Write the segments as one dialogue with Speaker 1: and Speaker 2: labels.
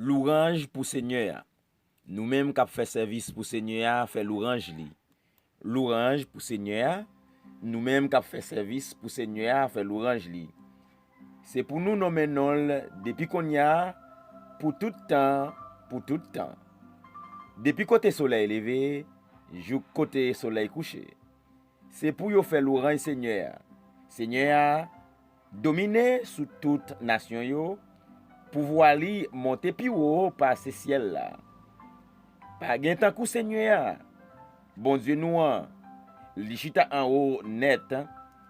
Speaker 1: Louange pour Seigneur. Nous-mêmes qui fait service pour Seigneur, fait louange li. Louange pour Seigneur. Nous-mêmes qui fait service pour Seigneur, fait louange li. C'est pour nous nommer non depuis qu'on y a pour tout temps, pour tout temps. Depuis côté soleil levé, jusqu'au côté soleil couché. C'est pour yo faire louange Seigneur. Seigneur dominer sous toute nation yo, pouvoir li monter plus haut par ce ciel là. Pas gen tant kou Seigneur. Bon Dieu nous li chita en haut net,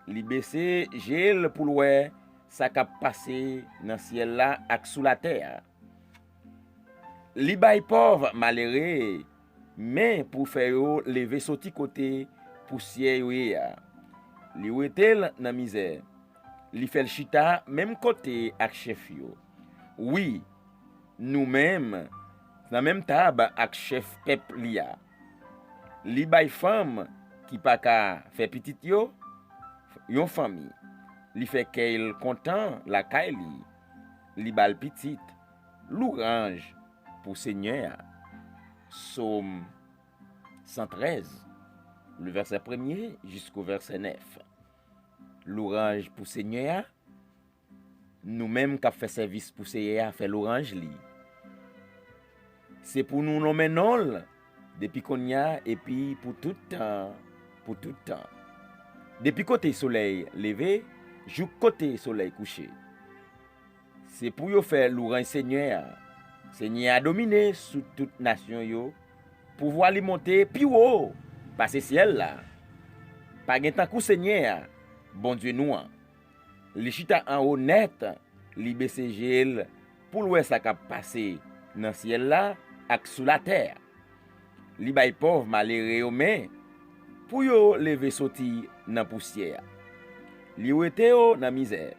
Speaker 1: li baissé gel pour l'oué ça cap passer dans ciel là ak sous la terre. Li bay pauvre malheureux mais pour faire yo lever sorti côté poussière yo ya. Li wetel nan misère. Li fait chita même côté ak chef yo. Oui, nous-mêmes dans même table ak chef peuple liya. Li bay femme qui pa ka fait petit yo, yon famille. Li fait qu'elle content la kay li. Li bal petit. Louange pour Seigneur. Psaume 113, le verset 1er jusqu'au verset 9. Louange pour Seigneur. Nous-mêmes qui fait service pour Seigneur, fait l'orange li. C'est pour nous nommer non depuis qu'on y a et puis pour tout temps, pour tout temps. Depuis côté soleil levé, jusqu'au côté soleil couché. C'est pour yo faire l'orange Seigneur. Seigneur a dominé sous toute nation yo, pouvoir li monter plus haut par ce ciel là. Pas gen tant kou Seigneur, bon Dieu nous. Li chita en haut net, li baissé gel pour l'ouest ça cap passer dans ciel là ak sous la terre. Li bay pauvre malheureux mais pour yo lever sorti dans poussière. Li wete yo dans misère.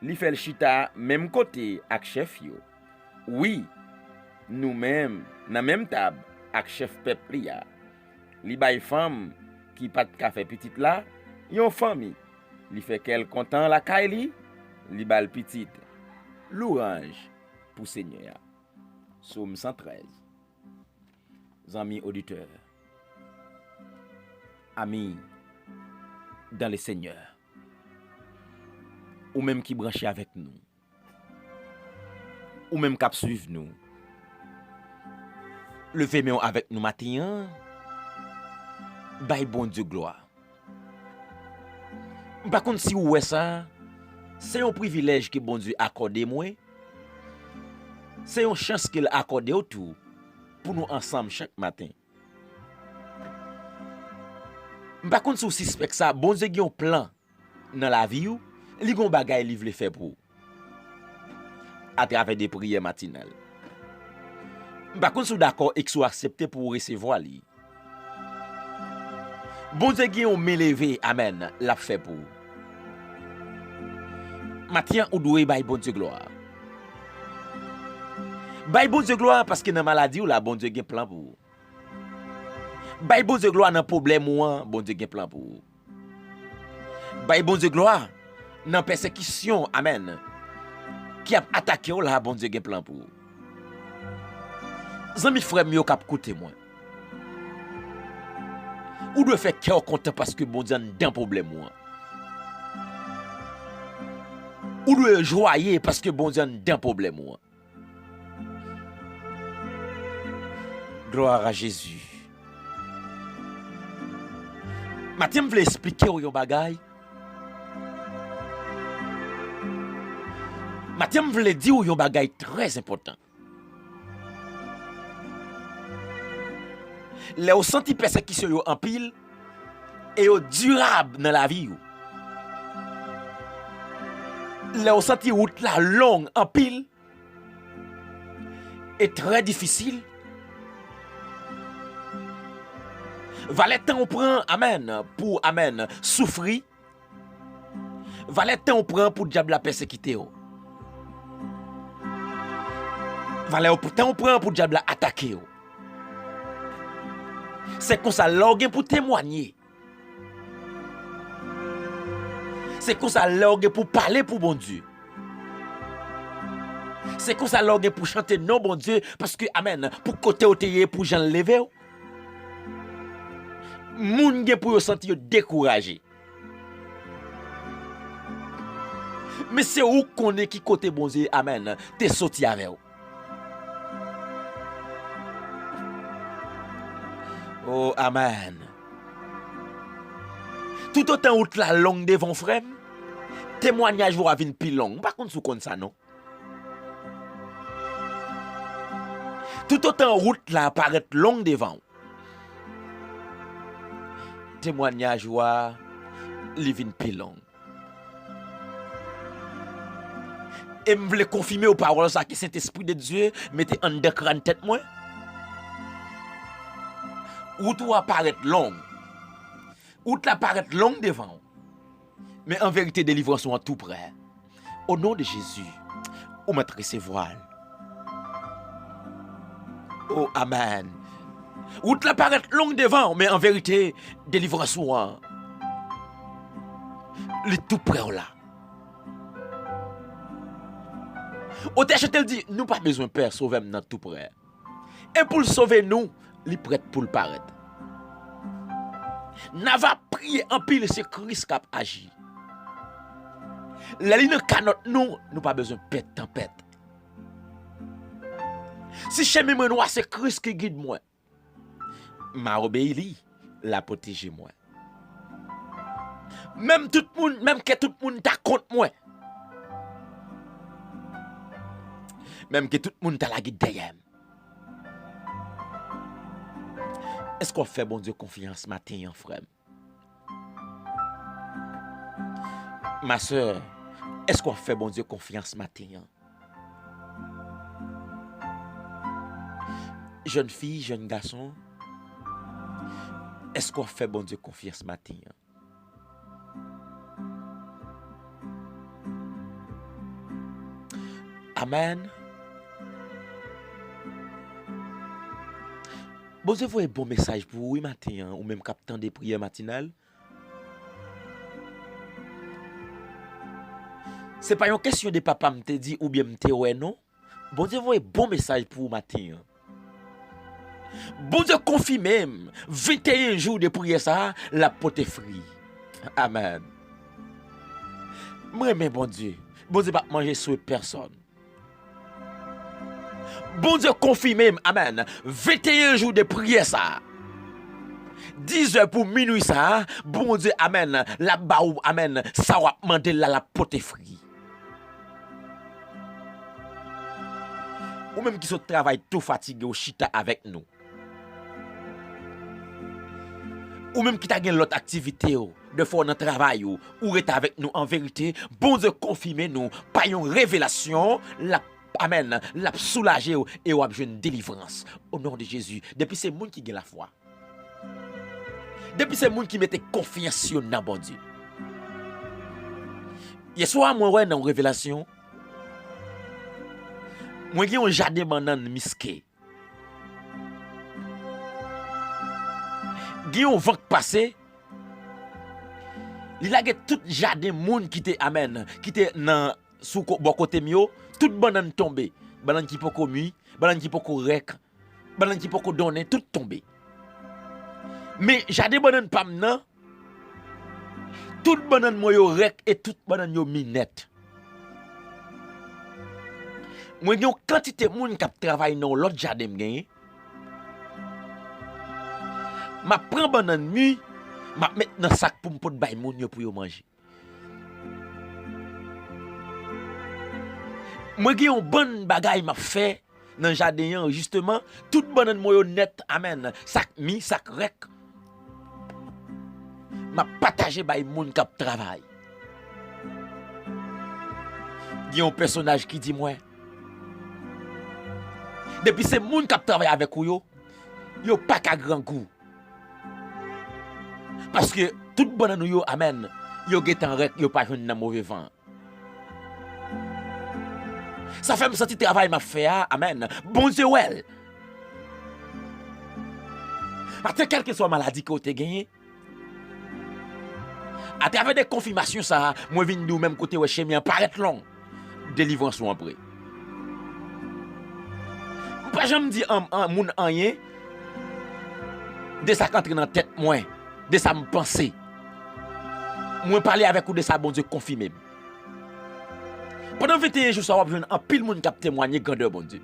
Speaker 1: Li fait le chita même côté ak chef yo. Oui, nous-mêmes dans même table ak chef peuple ya. Li bay femme qui pas de café petite là, yon famille. Li fait qu'elle content la kay li bal petite. Louange pour Seigneur. Psaume 113. Amis auditeurs, amis dans le Seigneur, ou même qui branché avec nous, ou même qui suivent nous, levez-moi avec nous matin, bay bon Dieu gloire. Par contre, si vous voyez ça, c'est un privilège que bon Dieu accorde moi. C'est une chance qu'il accorde autour pour nous ensemble chaque matin. Par contre, si vous suspectez ça, bon Dieu a un plan dans la vie, il y a un bagage qu'il veut faire pour vous. À travers des prières matinales. Par contre, si vous d'accord et que vous acceptez pour recevoir lui. Bon Dieu a un m'élevé, amen, l'a fait pour vous. Matin, ou doit bay bon Dieu gloire. Bay bon Dieu gloire parce que dans maladie ou la bon Dieu gen plan pour vous. Bay bon Dieu gloire dans problème ou bon Dieu gen plan pour vous. Bay bon Dieu gloire dans persécution, amen. Qui a attaqué ou la bon Dieu gen plan pour vous. Zami frère mieux k'ap koute moi. Ou doit faire cœur content parce que bon Dieu dans problème ou. Ou doit joyer parce que bon Dieu dans problème ou. Gloire à Jésus. Matin, je vais expliquer au yon bagay. Matin, je vais dire au yon bagay très important. Les au senti persécution yo en pile et au durable dans la vie. Les au senti route la longue en pile et très difficile. Valet temps on prend amen pour amen souffrir. Valet temps on prend pour diable la persécuter. Valet temps on prend pour diable la attaquer. C'est comme ça l'orgue pour témoigner. C'est comme ça l'orgue pour parler pour bon Dieu. C'est comme ça l'orgue pour chanter non bon Dieu parce que amen pour côté oteye pour Jean lever. Moun gen pour sentir découragé. Mais c'est où qu'on est qui côté bon Dieu amen t'es sorti avec ou. Oh amen. Tout autant route la longue devant frère, témoignage va venir plus long. Par contre sous comme ça non. Tout autant route là paraît longue devant. Témoignage va venir plus long. Et me voulais confirmer aux paroles ça que Saint-Esprit de Dieu mettez en décran tête moi. Route va paraître longue. Route la paraît longue devant. Mais en vérité, délivrance sont tout près. Au nom de Jésus, on m'a tressé voile. Oh, amen. Route la paraît longue devant, mais en vérité, délivrance sont le tout près là. Au je te dit, nous pas besoin de Père sauver nous tout près. Et pour le sauver nous, il est prêt pour le paraître. N'a va prier en pile, c'est Christ qui a agi. La ligne canotte nous pas besoin de tempête. Si chemin moi noir, c'est Christ qui guide moi. M'a obéi, la protéger moi. Même tout le monde, même que tout le monde t'a contre moi. Même que tout le monde t'a la guide derrière. Est-ce qu'on fait bon Dieu confiance matin, frère? Ma soeur, est-ce qu'on fait bon Dieu confiance matin? Jeune fille, jeune garçon, est-ce qu'on fait bon Dieu confiance matin? Amen. Bon Dieu, vous avez un bon message pour vous matin, ou même captant des prières matinales. C'est pas une question de papa me te dit ou bien me te ouais non. Bon Dieu, vous avez un bon message pour vous matin. Bon Dieu, confie même 21 jours de prière ça, la pote free. Amen. Moi, mais bon Dieu pas manger sur personne. Bon Dieu confie même, amen, 21 jours de prière ça. 10 heures pour minuit ça, bon Dieu, amen, la baou, amen, ça va demander la pote free. Ou même qui se travaille tout fatigué au chita avec nous. Ou même qui t'a gagné l'autre activité de faire notre travail ou est avec nous en vérité, bon Dieu confirme nous par une révélation, la amen, la soulager et ou avoir une délivrance au nom de Jésus. Depuis c'est monde qui gagne la foi. Depuis c'est monde qui mettait confiance dans bon Dieu. Hier soir moi ouais dans révélation, moi j'ai un jardin banane misqué. Guillaume vent passé, il a tout jardin monde qui te amen, qui te dans sous bon côté mio, toute banane tombé, banane qui poko mui, banane qui poko rek, banane qui poko donner, tout tombé. Mais jardin banane pas maintenant, toute banane moyo rek et toute banane yo minette. Moi yon quantité monde qui travaille dans l'autre jardin gagné. Ma prend banane mi, ma mettre dans sac pour me pot bay moun yo pour yo manger. Moi gen yon bonne bagay m'a fait dans jardin justement, toute banane moyo net amen, sac mi, sac rek. M'a partagé bay moun qui travaille. Gen yon personnage qui dit moi depuis c'est moun qui travaille avec ou yo pas qu'à grand goût. Parce que tout banane yo amen, yo getan rek, yo pas joine nan mauvais vent. Ça fait me sentir travail m'a fait amen. Bon Dieu well. Parce que quelle que soit maladie que tu as gagné, à travers des confirmations ça, moi vinn nous même côté ouais chemin paraît long. Délivrance ou après. pas jamais dit un moun rien de ça qui entre dans tête moi, de ça me penser. Moi parler avec ou de ça bon Dieu confirmer. Pendant 21 jours ça va venir en pile monde qui témoigner grandeur bon Dieu.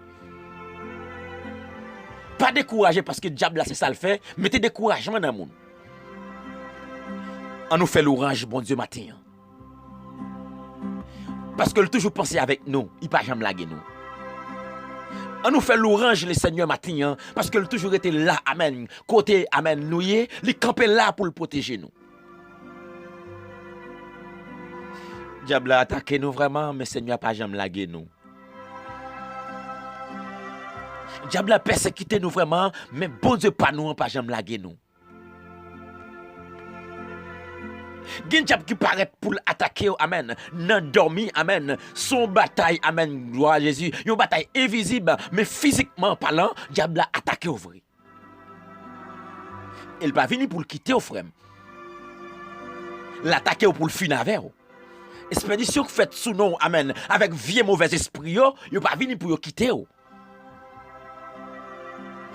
Speaker 1: Pas décourager parce que diable là c'est ça le fait, mettez découragement dans le monde. On nous fait l'orange bon Dieu matin. Parce que le toujours penser avec nous, il pas jamais laguer nous. On nous fait l'orange le Seigneur matin parce que le toujours était là, amen, côté amen nous il campé là pour le protéger nous. Diable a attaqué nous vraiment, mais Seigneur pas jamais laguer nous. Diable a persécuté nous vraiment, mais bon Dieu pas nous, pas jamais laguer nous. Gen diable qui paraît pour attaquer, amen, nan dormi, amen, son bataille, amen, gloire à Jésus, une bataille invisible, mais physiquement parlant, diable a attaqué au vrai. Il va venir pour le quitter au frère. L'attaquer pour le finir avec. Expédition que fait sous nom, amen, avec vieux mauvais esprit, il va venir pour le quitter.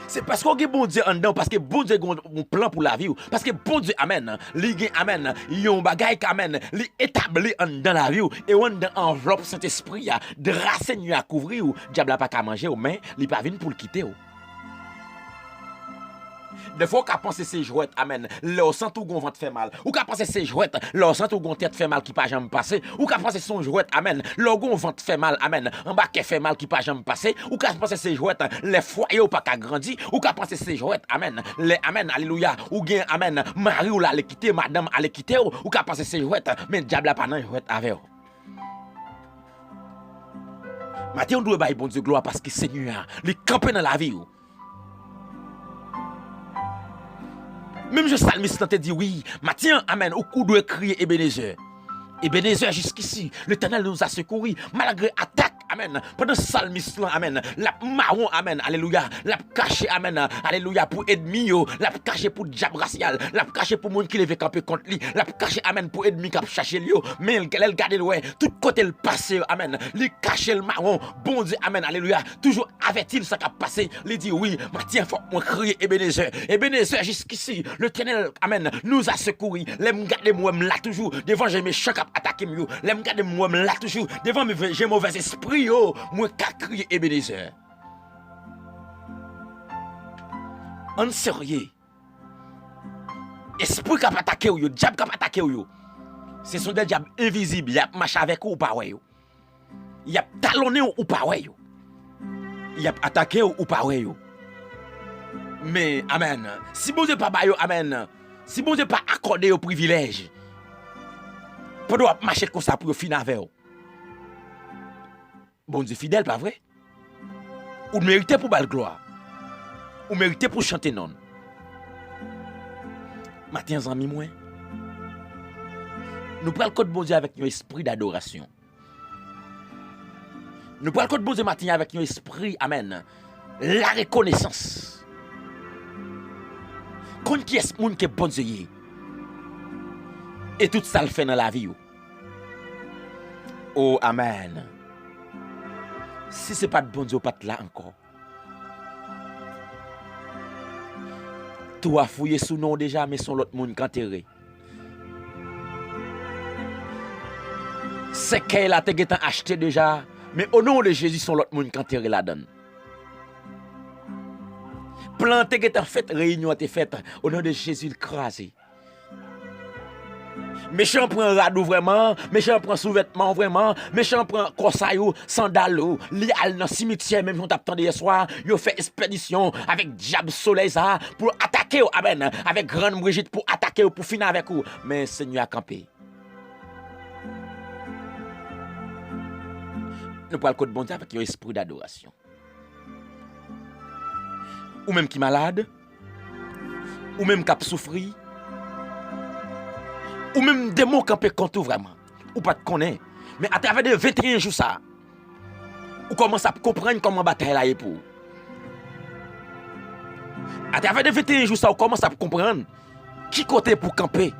Speaker 1: C'est parce qu'on a bon Dieu en dedans, parce que bon Dieu a un plan pour la vie, parce que bon Dieu, amen, li amen, il y a un bagay amen, li établi en dedans la vie, et on dans enveloppe Saint-Esprit, de race à couvrir, diable n'a pas qu'à manger, mais il pas venir pour le quitter. Des fois, qu'on pense c'est jouet, amen, leur sent tout gon ventre fait mal. Ou qu'on pense c'est jouet, leur sent tout gon tête fait mal qui pas jamais passé. Ou qu'on pense son jouet, amen, leur gon ventre fait mal, amen, en bas qui fait mal qui pas jamais passé. Ou qu'on pense c'est jouet, les foyers ou pas qu'à grandi. Ou qu'on pense c'est jouet, amen, les amen, alléluia. Ou bien, amen, mari ou la le quitter, madame allait quitter. Ou qu'on pense c'est jouet, mais diable pas nan jouet avec. Maintenant, on doit bailler bon Dieu gloire parce que Seigneur, les camper dans la vie. Même je salmiste te dit oui, Matthieu, amen, au coup doit crier Ebenezer. Ebenezer jusqu'ici, l'Éternel nous a secouru malgré attaque, amen. Pendant salmiste amen, la marron, amen, alléluia, la caché, amen, alléluia, pour ennemi, la caché pour diable racial, la caché pour monde qui lève camper contre lui, la caché, amen, pour ennemi qui a cherché lui, mais elle garde loin, tout côté le passé, amen, lui caché le marron, bon Dieu, amen, alléluia, toujours avait-il ça qui a passé, lui dit oui, Matthieu, faut qu'on crie Ebenezer, Ebenezer jusqu'ici, l'Éternel, amen, nous a secouru, l'aime garder moi là toujours, devant j'ai méchant attaquer moi, l'aime garder moi là toujours, devant j'ai mauvais esprit, moi qu'a crié Ebenezer. En sérieux, esprit qui a attaqué ou diable qui a attaqué ou ce sont des diables invisibles, il a marché avec ou pas ouais, il a talonné ou pas ouais, il a attaqué ou pas ouais. Mais amen, si bon Dieu pas bail amen, si bon Dieu pas accordé au privilège pour doit marcher comme ça pour finir avec. Bon Dieu fidèle, pas vrai? Ou méritez pour belle gloire. Ou méritez pour chanter non. Matin, amis, moi. Nous prenons le code bon Dieu avec un esprit d'adoration. Nous prenons le code bon Dieu matin avec un esprit, amen, la reconnaissance. Quand qui est monde qui est bon Dieu? Et tout ça le fait dans la vie. Oh, amen. Si ce n'est pas de bon Dieu, pas de là encore. Tout a fouillé sous nom déjà, mais son l'autre monde enterré. C'est qu'elle a été acheté déjà, mais au nom de Jésus, son l'autre monde enterré là-dedans. Plan te fait, réunion te faite, au nom de Jésus crasé. Méchant prend radou vraiment, méchant prend sous-vêtement vraiment, méchant prend corsaillou, sandalo, li al dans cimetière même on t'attendait hier soir, yo fait expédition avec diable soleil ça pour attaquer amen, avec grande Brigitte pour attaquer pour finir avec vous, mais Seigneur a campé. Nous prenons le code bon Dieu avec un esprit d'adoration. Ou même qui malade, ou même qui a souffri, ou même des mots qui peut compter vraiment, ou pas de connaître. Mais à travers des 21 jours ça, ou commence à comprendre comment bataille là est pour. À travers des 21 jours ça, ou commence à comprendre qui côté pour camper.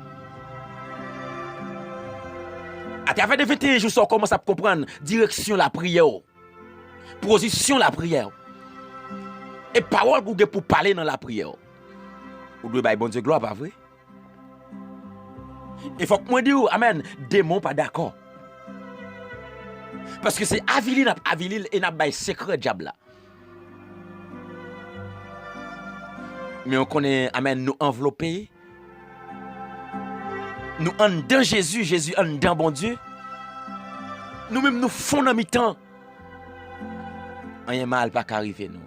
Speaker 1: À travers des 21 jours ça, on commence à comprendre direction la prière, position la prière. Et parole que pour parler dans la prière. Ou doit bon Dieu gloire, pas vrai? Il faut que moi dise, amen, démon pas d'accord. Parce que c'est avilil et n'a pas secret diable là. Mais on connaît, amen, nous envelopper. Nous en dans Jésus, Jésus en dans bon Dieu. Nous-mêmes nous font dans mi-temps. Rien mal pas qu'arriver nous.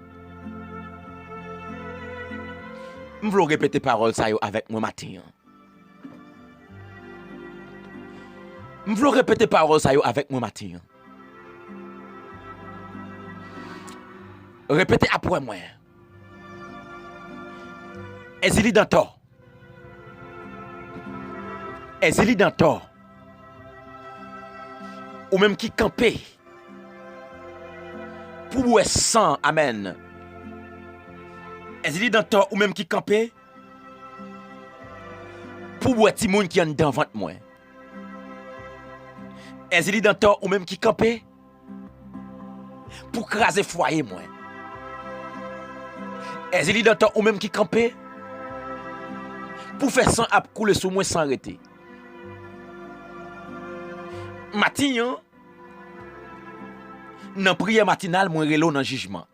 Speaker 1: Je veux répéter parole ça avec moi matin. Je veux répéter parole ça avec moi matin. Répétez après moi. Ezili dans tort. Ezili dans tort. Ou même qui campait. Pour sang, amen. Ezili dans tort ou même qui campait. Pour ti moun qui en dans ventre moi. Ezili dans tort ou même qui campait. Pour craser foyer moi. Ezili dans tort ou même qui campait. Pour faire sang à couler sous moi sans arrêter. Matin, dans prière matinale, moi relo dans jugement.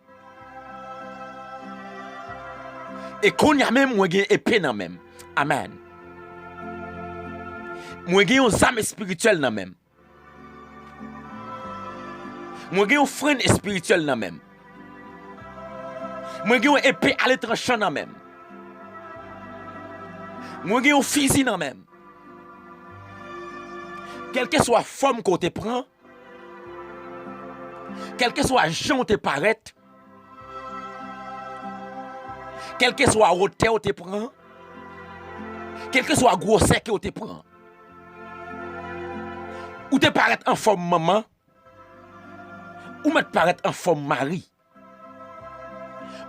Speaker 1: Et qu'on y a même moi gen épée nan même. Amen. Moi gen yon âme spirituelle nan même. Moi gen yon frein spirituel nan même. Moi gen yon épée à l'étranchant nan même. Moi gen yon fusil nan même. Quelle que soit forme qu'on te prend, quel que soit gens te paraît, quel que soit hauteur qu'on te prend, quel que soit grosseur qu'on te prend, ou te paraît en forme maman, ou te paraît en forme mari,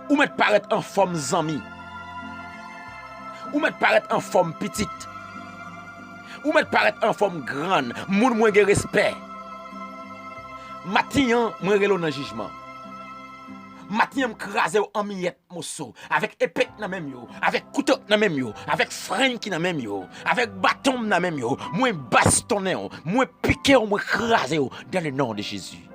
Speaker 1: ou te paraît en forme zami, ou te paraît en forme petite, ou me paraître en forme grande, moun moins de respect. Matin, moi relo dans jugement. Matin, m'craser en miette mosso, avec épée dans même yo, avec couteau dans même yo, avec frein qui dans même yo, avec bâton dans même yo, moi bastonner, moi piquer, moi craser dans le nom de Jésus.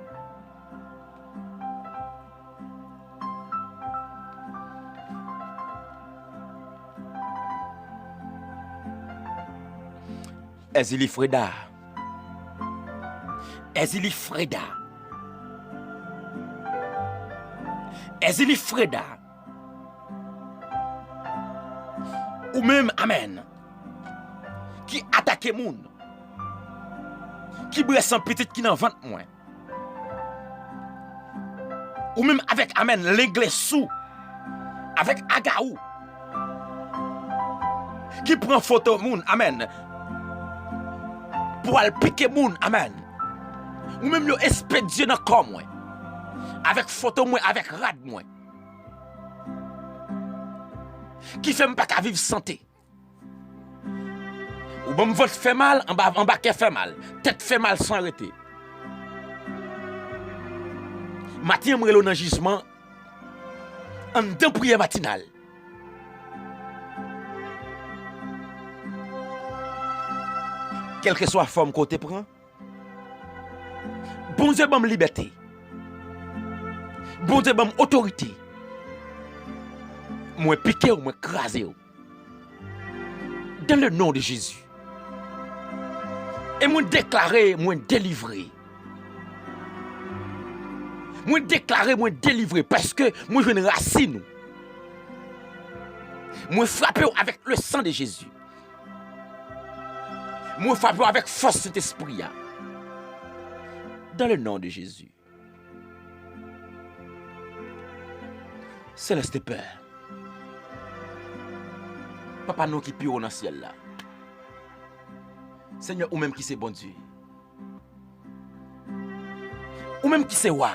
Speaker 1: Ezili Freda. Ezili Freda. Ezili Freda. Ou même, amen, qui attaque moun, qui bresse un petit qui n'en vente moins. Ou même avec, amen, l'anglais sous, avec agaou, qui prend photo moun, amen, pour aller piquer moun, amen. Ou même yo expédier dans corps moi. Avec photo moi, avec rad moi. Qui fait pas qu'à vivre santé. Ou bon vote fait mal, en bas fait mal, tête fait mal sans arrêter. Matin m'relo dans jugement en deux prières matinales. Quelle que soit la forme qu'on te prend, bon Dieu bon liberté, bon Dieu bon autorité, moi piquer ou moi craser dans le nom de Jésus. Et moi déclarer, moi délivrer. Moi déclarer, moi délivrer parce que moi je une racine. Moi frapper avec le sang de Jésus. Moi frapper avec force cet esprit. Dans le nom de Jésus. Céleste Père. Papa nous qui pire dans le ciel là. Seigneur, ou même qui c'est bon Dieu. Ou même qui c'est roi.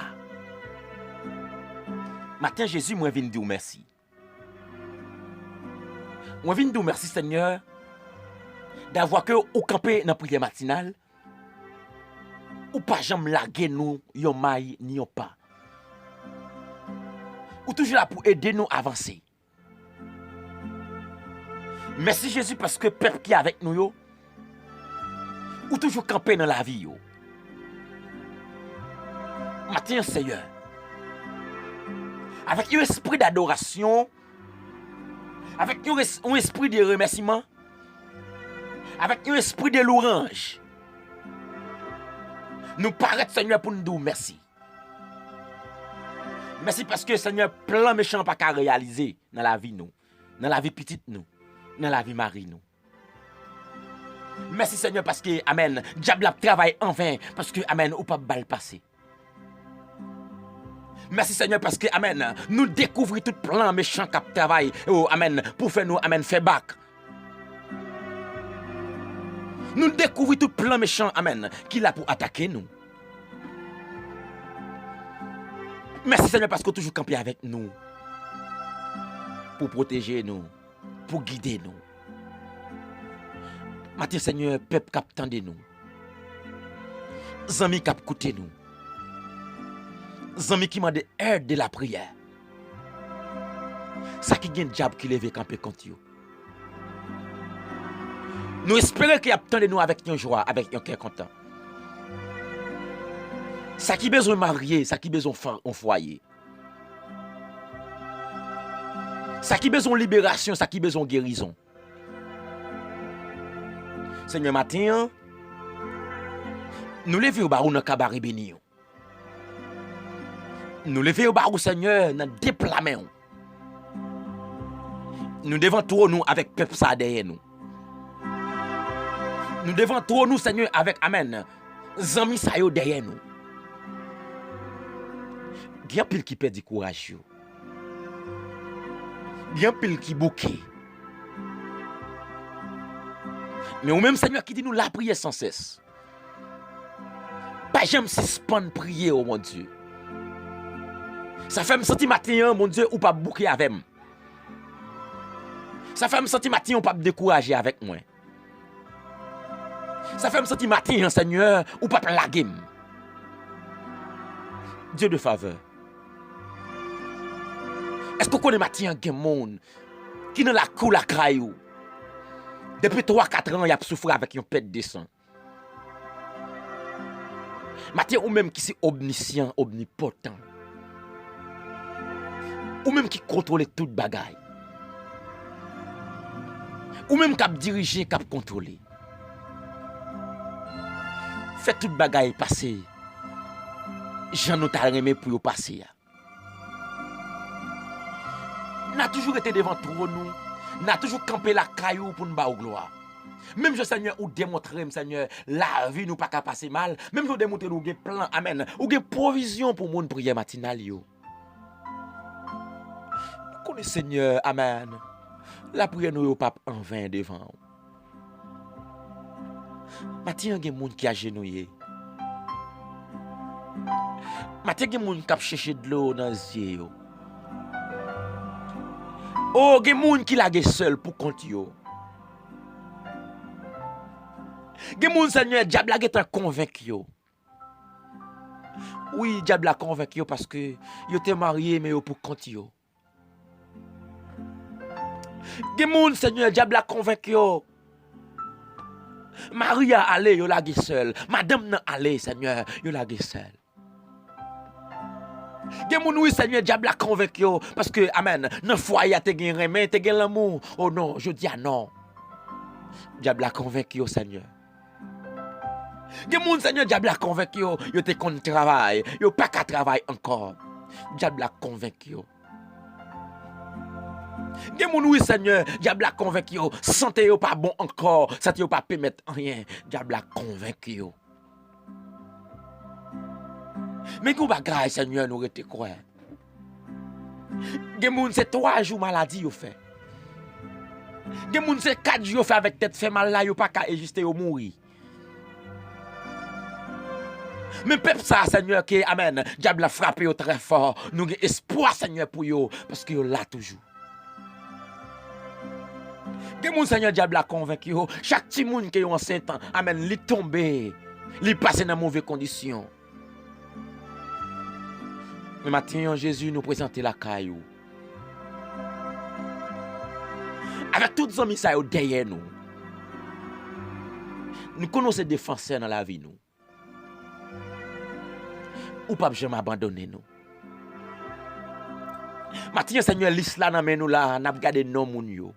Speaker 1: Matin Jésus, moi viens dire merci. Moi viens dire merci Seigneur d'avoir que ou campé dans la prière matinale ou pas jamais larguer nous yon maille ni yon pas. Ou toujours là pour aider nous à avancer. Merci Jésus parce que peuple qui est avec nous, yo, ou toujours camper dans la vie. Yo. Matin, Seigneur, avec un esprit d'adoration, avec un esprit de remerciement, avec un esprit de louange, nous paraître, Seigneur, pour nous dire merci. Merci parce que, Seigneur, plan méchant pas qu'à réaliser dans la vie, nous, dans la vie petite, nous, dans la vie Marie, nous. Merci, Seigneur, parce que, Amen, diable a travaillé en vain, parce que, Amen, ou pas balle passer. Merci, Seigneur, parce que, Amen, nous découvrons tout plan méchant qui travaille, oh, Amen, pour faire nous, Amen, faire back. Nous découvrons tout plan méchant, Amen, qui l'a pour attaquer nous. Merci Seigneur parce que toujours campé avec nous. Pour protéger nous. Pour guider nous. Matin Seigneur, peuple cap tendez nous. Zami cap écouter nous. Zami qui m'a de aide de la prière. Ça qui gagne diable qui lève campé contre vous. Nous espérons qu'il attendez nous avec une joie, avec un cœur content. Ça qui besoin marier, ça qui besoin faire un foyer. Ça qui besoin libération, ça qui besoin guérison. Seigneur matin, nous levons au barou dans cabaret béni. Nous levons au barou Seigneur dans déploiement. Nous devons tout nous avec peuple ça derrière nous. Nous devons tout nous Seigneur avec amen. Zami sa yo derrière nous. Bien pile qui perd du courage. Bien pile qui bouquet. Mais au même Seigneur qui dit nous la prière sans cesse. Pas jamais suspendre prier, oh mon Dieu. Ça fait me sentir matin, mon Dieu, ou pas bouquer avec moi. Ça fait me sentir matin, ou pas me décourager avec moi. Ça fait me sentir matin, Seigneur, ou pas plaguer. Dieu de faveur. Est-ce que vous connaissez matin un monde qui dans la cour la crayou? Depuis 3-4 ans, il a souffert avec une pète de sang. Matin ou même qui c'est omniscient, omnipotent. Ou même qui contrôle toute bagaille. Ou même qui a dirigé, qui a contrôlé. Fait toute bagaille passer. J'en ai remis pour y passer. N'a toujours été devant trop nous. N'a toujours campé la caillou pour nous battre gloire. Même je Seigneur ou démontrer Seigneur la vie nous pas qu'à passer mal. Même je démontrer nous des plans amen. Ou des provisions pour mon prière matinale yo. Connais Seigneur amen. La prière nous pas en vain devant. Matin gen moun qui a genouillé. Matin gen moun qui a cherché de l'eau dans les yeux. Oh, gen moun qui lage seul pour compte yo. Gen moun Seigneur diable la get convaincu yo. Oui, diable la convaincu yo parce que yo te marié mais yo pour compte yo. Gen moun Seigneur diable la convaincu yo. Maria allez yo lage seul. Madame nan allez Seigneur, yo lage seul. Gen moun oui Seigneur diable la convaincu yo parce que amen, nan foyer te gen remè, te gen l'amour. Oh non, je dis non. Diable la convaincu yo Seigneur. Gen moun Seigneur diable la convaincu yo te kon travail, yo pas qu'à travail encore. Diable la convaincu yo. Gen moun oui Seigneur, diable la convaincu yo, santé yo pas bon encore, santé yo pas permettre rien. Diable la convaincu yo. Mais qu'on bagaille Seigneur nous rete quoi? Gen moun c'est 3 jours maladie yo fait. Gen moun c'est 4 jours fait avec tête fait mal là yo pas qu'à ajuster yo mourir. Mais peuple ça Seigneur qui amen, diable a frappé yo très fort. Nous avons espoir Seigneur pour yo parce que yo là toujours. Gen moun Seigneur diable a convaincu yo, chaque petit monde qui est enceinte, amen, li tomber, li passer dans mauvaise condition. Mais maintenant, Jésus nous présente la caillou. Avec toutes les amis ça derrière nous. Nous connaissons des défenseurs dans la vie nous. Ou pas jamais abandonner nous. Maintenant, Seigneur, l'islam dans nous là, n'a regardé non moun yo.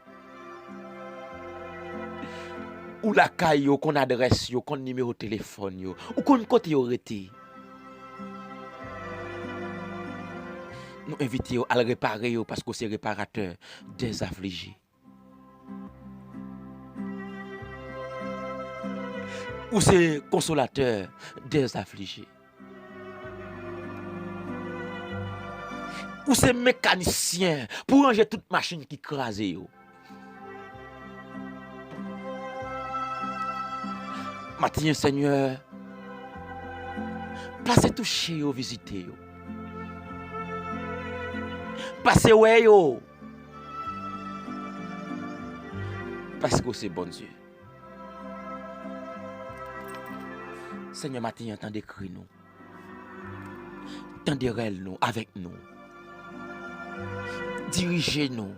Speaker 1: Ou la caillou, qu'on adresse yo, qu'on numéro de téléphone yo, ou qu'on côté yo rete. Nous invitons à le réparer parce que c'est réparateur des affligés. Ou c'est consolateur des affligés. Ou c'est mécanicien pour ranger toute machine qui crase yo. Maintenant, Seigneur, passez toucher yo, visiter yo. Passez ouais yo. Parce que c'est bon Dieu. Seigneur, matin, entendez cri nous. Tendez nous avec nous. Dirigez-nous.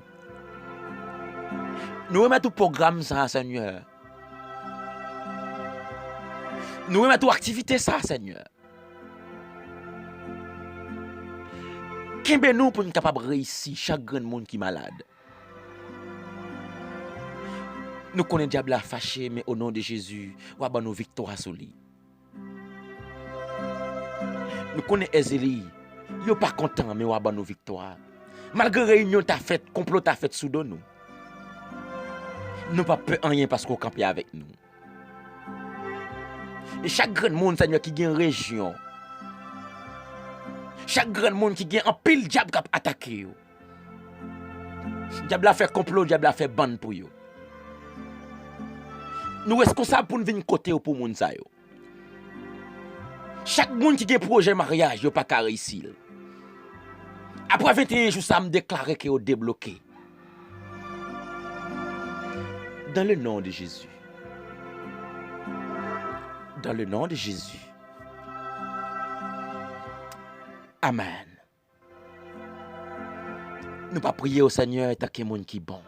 Speaker 1: Nous remettons tout programme ça, Seigneur. Nous remettons toute activité ça, Seigneur. Qu'est-ce nous pour nous capables de réussir chaque grand monde qui est malade? Nous connaissons le diable à fâché, mais au nom de Jésus, nous avons nos victoires sur lui. Nous connaissons Ezeli, il n'est pas content, mais nous avons nos victoires. Malgré réunion ta fait, complot ta fait sous nous. Nous pas peur rien parce qu'on campe avec nous. Et chaque grand monde, Seigneur, qui gagne région, chaque grand monde qui gagne un pile diable qui a attaqué. Diable a fait complot, diable a fait bande pour eux. Nous sommes responsables pour nous venir côté pour moun sa yo. Chaque monde qui a un projet mariage, yo pas qu'à réussir. Après 21 jours, ça me déclare que yo débloqué. Dans le nom de Jésus. Dans le nom de Jésus. Amen. Nous pas prier au Seigneur tant que monde qui bon.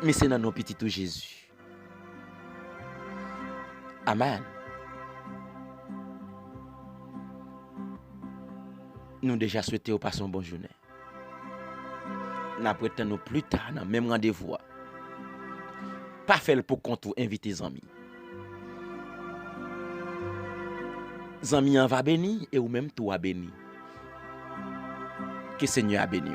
Speaker 1: Mais c'est dans nos petits tout Jésus. Amen. Nous déjà souhaitons passer une bonne journée. Nous attendons plus tard dans le même rendez-vous. Pas faire pour compte ou inviter les amis. Les amis en va béni et ou même toi béni. Que le Seigneur a béni.